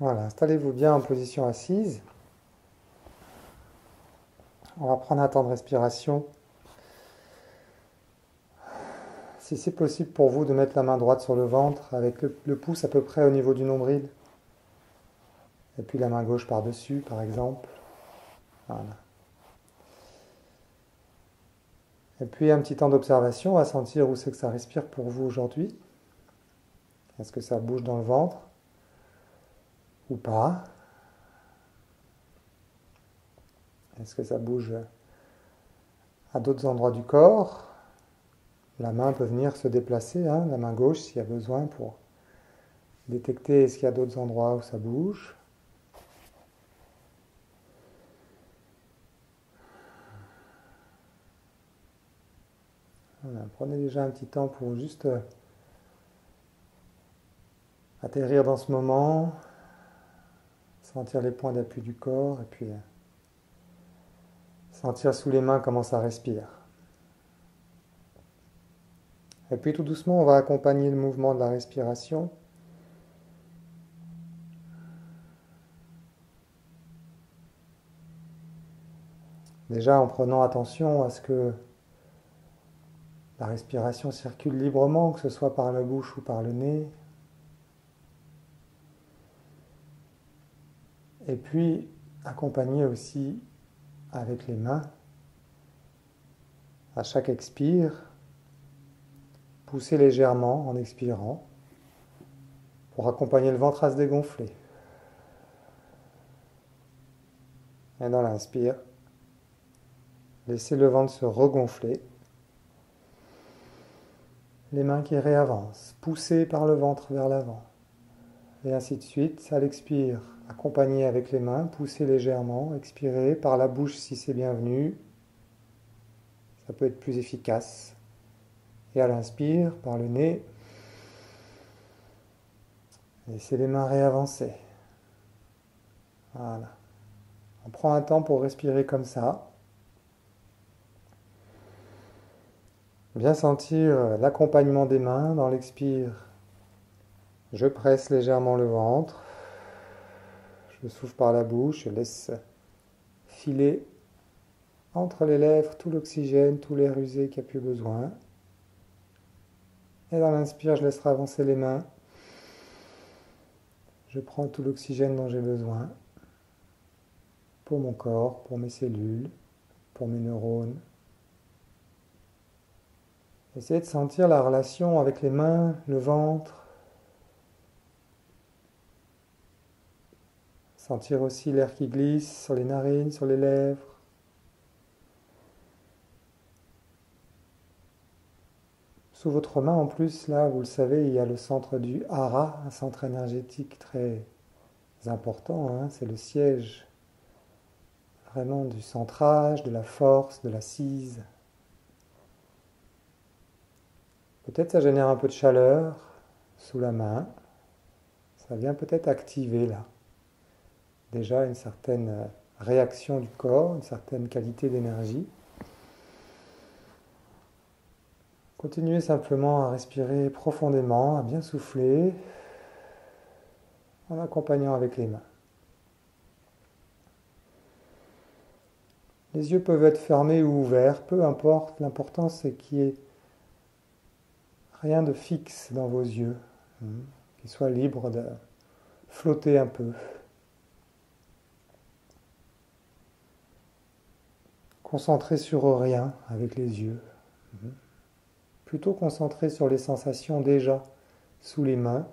Voilà, installez-vous bien en position assise. On va prendre un temps de respiration. Si c'est possible pour vous de mettre la main droite sur le ventre avec le pouce à peu près au niveau du nombril. Et puis la main gauche par-dessus, par exemple. Voilà. Et puis un petit temps d'observation à sentir où c'est que ça respire pour vous aujourd'hui. Est-ce que ça bouge dans le ventre ou pas? Est-ce que ça bouge à d'autres endroits du corps? La main peut venir se déplacer, hein, la main gauche s'il y a besoin pour détecter est-ce qu'il y a d'autres endroits où ça bouge. Voilà, prenez déjà un petit temps pour juste atterrir dans ce moment, sentir les points d'appui du corps et puis sentir sous les mains comment ça respire. Et puis tout doucement, on va accompagner le mouvement de la respiration. Déjà en prenant attention à ce que la respiration circule librement, que ce soit par la bouche ou par le nez. Et puis accompagner aussi avec les mains. À chaque expire, poussez légèrement en expirant pour accompagner le ventre à se dégonfler. Et dans l'inspire, laissez le ventre se regonfler. Les mains qui réavancent, poussées par le ventre vers l'avant. Et ainsi de suite, à l'expire, accompagnez avec les mains, poussez légèrement, expirez par la bouche si c'est bienvenu. Ça peut être plus efficace. Et à l'inspire, par le nez, laissez les mains réavancer. Voilà. On prend un temps pour respirer comme ça. Bien sentir l'accompagnement des mains dans l'expire. Je presse légèrement le ventre. Je souffle par la bouche. Je laisse filer entre les lèvres tout l'oxygène, tout l'air usé qui a plus besoin. Et dans l'inspire, je laisse avancer les mains. Je prends tout l'oxygène dont j'ai besoin pour mon corps, pour mes cellules, pour mes neurones. Essayez de sentir la relation avec les mains, le ventre. Sentir aussi l'air qui glisse sur les narines, sur les lèvres. Sous votre main, en plus, là, vous le savez, il y a le centre du hara, un centre énergétique très important, hein, c'est le siège vraiment du centrage, de la force, de l'assise. Peut-être ça génère un peu de chaleur sous la main. Ça vient peut-être activer là déjà une certaine réaction du corps, une certaine qualité d'énergie. Continuez simplement à respirer profondément, à bien souffler en accompagnant avec les mains. Les yeux peuvent être fermés ou ouverts, peu importe, l'important c'est qu'il y ait rien de fixe dans vos yeux, qu'ils soient libres de flotter un peu. Concentrez sur rien avec les yeux. Plutôt concentrez sur les sensations déjà sous les mains,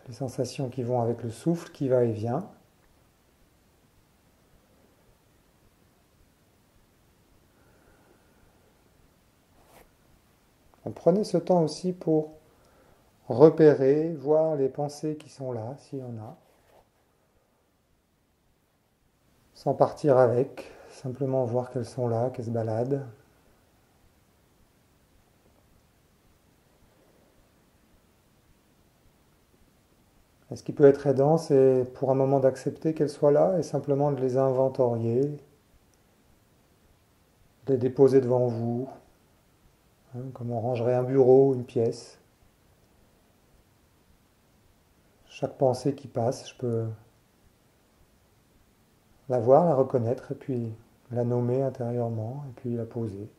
les sensations qui vont avec le souffle qui va et vient. Prenez ce temps aussi pour repérer, voir les pensées qui sont là, s'il y en a, sans partir avec, simplement voir qu'elles sont là, qu'elles se baladent. Et ce qui peut être aidant, c'est pour un moment d'accepter qu'elles soient là et simplement de les inventorier, de les déposer devant vous, hein, comme on rangerait un bureau, une pièce. Chaque pensée qui passe, je peux la voir, la reconnaître, et puis la nommer intérieurement, et puis la poser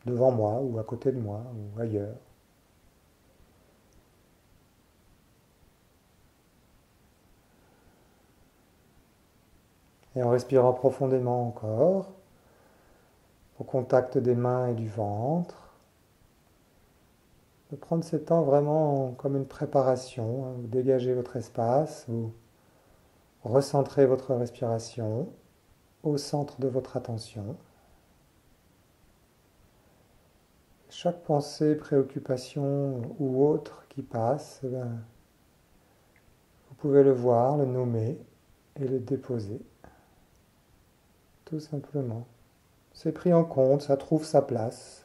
devant moi, ou à côté de moi, ou ailleurs. Et en respirant profondément encore, au contact des mains et du ventre, de prendre ce temps vraiment comme une préparation. Vous dégagez votre espace, vous recentrez votre respiration au centre de votre attention. Chaque pensée, préoccupation ou autre qui passe, vous pouvez le voir, le nommer et le déposer. Tout simplement. C'est pris en compte, ça trouve sa place.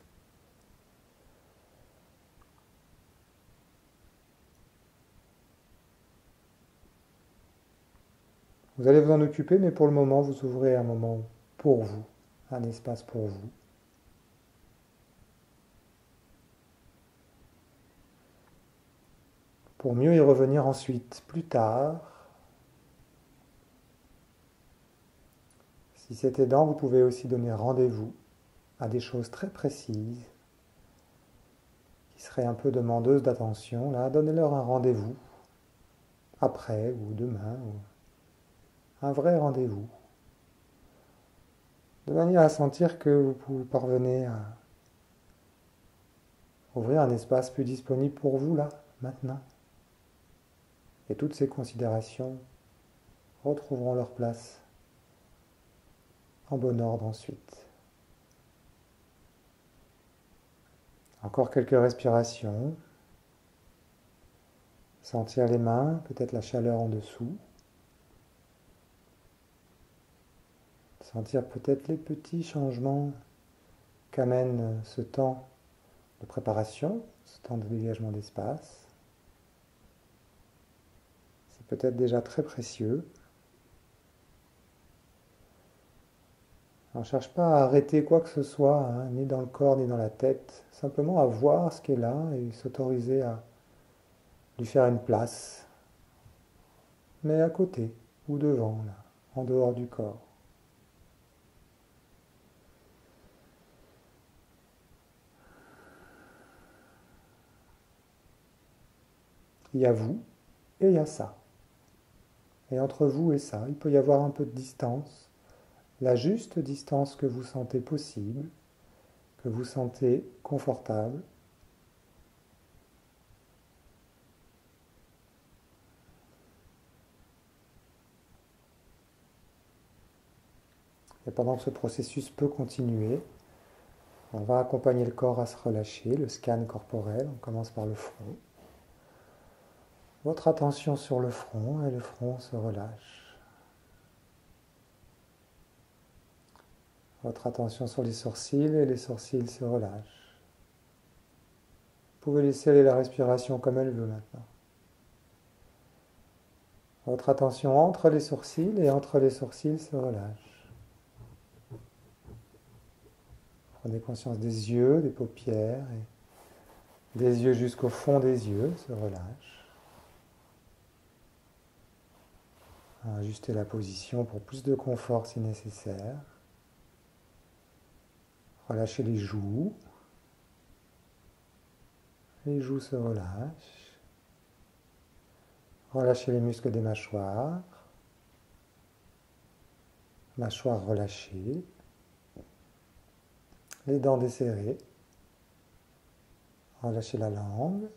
Vous allez vous en occuper, mais pour le moment, vous ouvrez un moment pour vous, un espace pour vous. Pour mieux y revenir ensuite, plus tard. Si c'est aidant, vous pouvez aussi donner rendez-vous à des choses très précises qui seraient un peu demandeuses d'attention. Là, donnez-leur un rendez-vous après ou demain, ou un vrai rendez-vous. De manière à sentir que vous parvenez à ouvrir un espace plus disponible pour vous là, maintenant. Et toutes ces considérations retrouveront leur place en bon ordre ensuite. Encore quelques respirations. Sentir les mains, peut-être la chaleur en dessous. Sentir peut-être les petits changements qu'amène ce temps de préparation, ce temps de dégagement d'espace. C'est peut-être déjà très précieux. On ne cherche pas à arrêter quoi que ce soit, hein, ni dans le corps, ni dans la tête. Simplement à voir ce qui est là et s'autoriser à lui faire une place. Mais à côté, ou devant, là, en dehors du corps. Il y a vous et il y a ça. Et entre vous et ça, il peut y avoir un peu de distance, la juste distance que vous sentez possible, que vous sentez confortable. Et pendant que ce processus peut continuer, on va accompagner le corps à se relâcher, le scan corporel, on commence par le front. Votre attention sur le front et le front se relâche. Votre attention sur les sourcils et les sourcils se relâchent. Vous pouvez laisser aller la respiration comme elle veut maintenant. Votre attention entre les sourcils et entre les sourcils se relâche. Prenez conscience des yeux, des paupières et des yeux jusqu'au fond des yeux se relâchent. Ajustez la position pour plus de confort si nécessaire. Relâchez les joues. Les joues se relâchent. Relâchez les muscles des mâchoires. Mâchoires relâchées. Les dents desserrées. Relâchez la langue.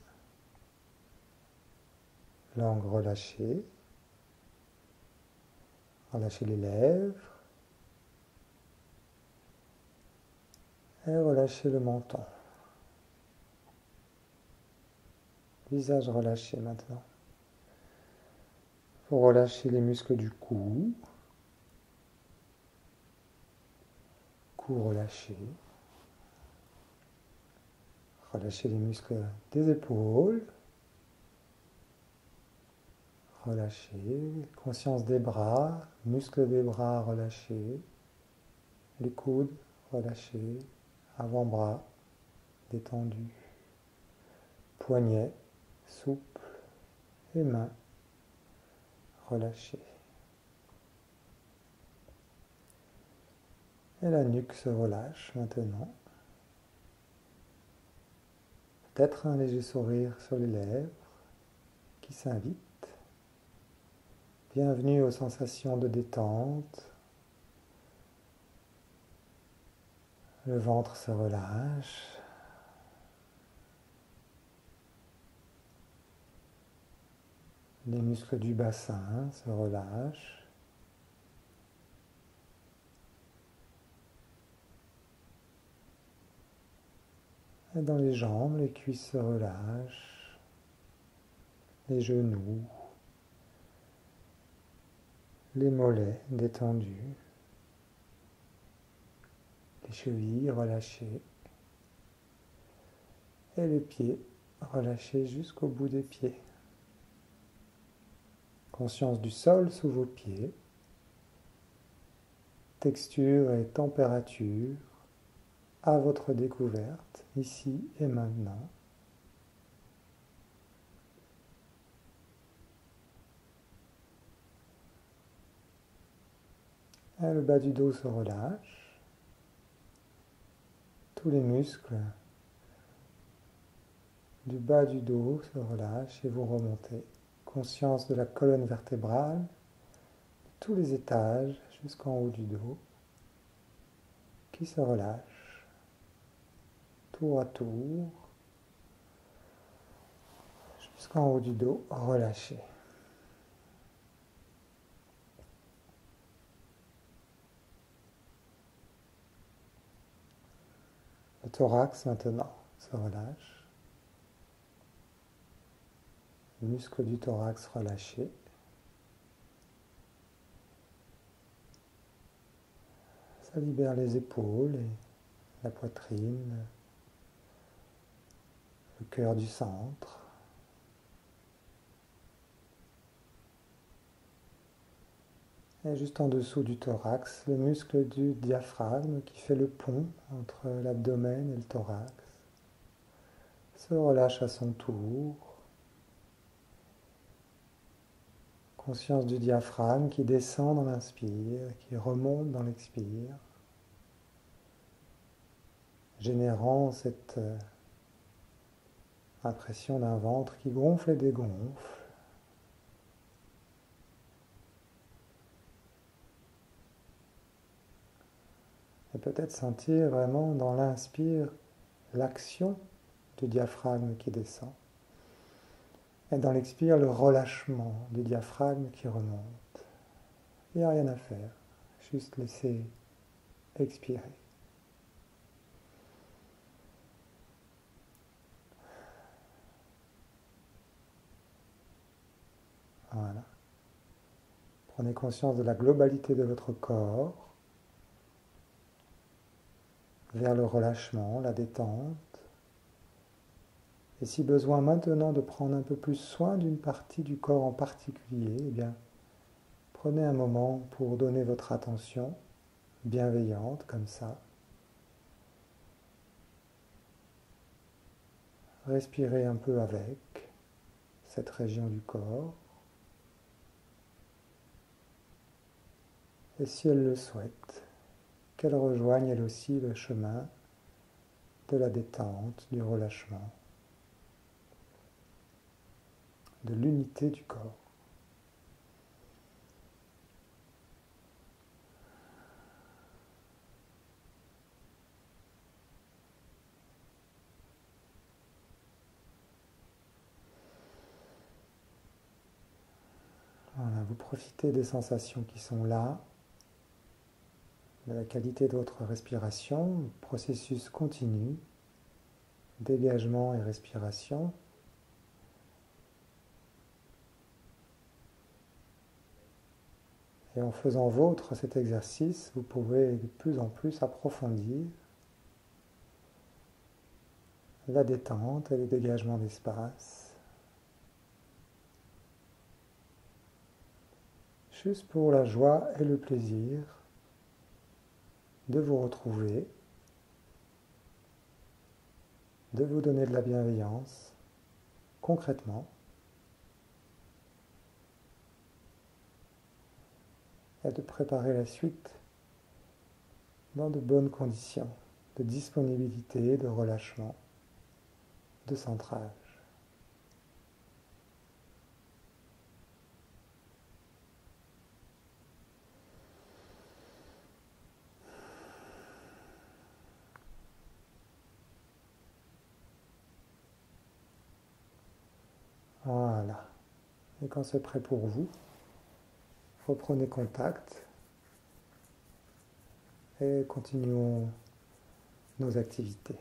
Langue relâchée. Relâchez les lèvres. Et relâchez le menton. Visage relâché maintenant. Vous relâchez les muscles du cou. Cou relâché. Relâchez les muscles des épaules. Relâchez. Conscience des bras. Muscles des bras relâchés. Les coudes relâchés. Avant-bras détendu. Poignets souples. et mains relâchées. Et la nuque se relâche maintenant. Peut-être un léger sourire sur les lèvres qui s'invite. Bienvenue aux sensations de détente. Le ventre se relâche. Les muscles du bassin se relâchent. Et dans les jambes, les cuisses se relâchent. Les genoux. Les mollets détendus. Les chevilles relâchées. Et les pieds relâchés jusqu'au bout des pieds. Conscience du sol sous vos pieds. Texture et température à votre découverte, ici et maintenant. Et le bas du dos se relâche. Tous les muscles du bas du dos se relâchent et vous remontez. Conscience de la colonne vertébrale, tous les étages jusqu'en haut du dos qui se relâchent tour à tour jusqu'en haut du dos relâché. Le thorax maintenant se relâche. Les muscles du thorax relâchés. Ça libère les épaules et la poitrine, le cœur du centre. Et juste en dessous du thorax, le muscle du diaphragme qui fait le pont entre l'abdomen et le thorax se relâche à son tour. Conscience du diaphragme qui descend dans l'inspire, qui remonte dans l'expire, générant cette impression d'un ventre qui gonfle et dégonfle. Et peut-être sentir vraiment dans l'inspire l'action du diaphragme qui descend. Et dans l'expire, le relâchement du diaphragme qui remonte. Il n'y a rien à faire, juste laisser expirer. Voilà. Prenez conscience de la globalité de votre corps, vers le relâchement, la détente. Et si besoin maintenant de prendre un peu plus soin d'une partie du corps en particulier, eh bien, prenez un moment pour donner votre attention bienveillante comme ça. Respirez un peu avec cette région du corps. Et si elle le souhaite, qu'elle rejoigne elle aussi le chemin de la détente, du relâchement, de l'unité du corps. Voilà, vous profitez des sensations qui sont là, de la qualité de votre respiration, processus continu, dégagement et respiration. Et en faisant vôtre cet exercice, vous pouvez de plus en plus approfondir la détente et le dégagement d'espace. Juste pour la joie et le plaisir de vous retrouver, de vous donner de la bienveillance, concrètement, et de préparer la suite dans de bonnes conditions de disponibilité, de relâchement, de centrage. Voilà. Et quand c'est prêt pour vous, reprenez contact et continuons nos activités.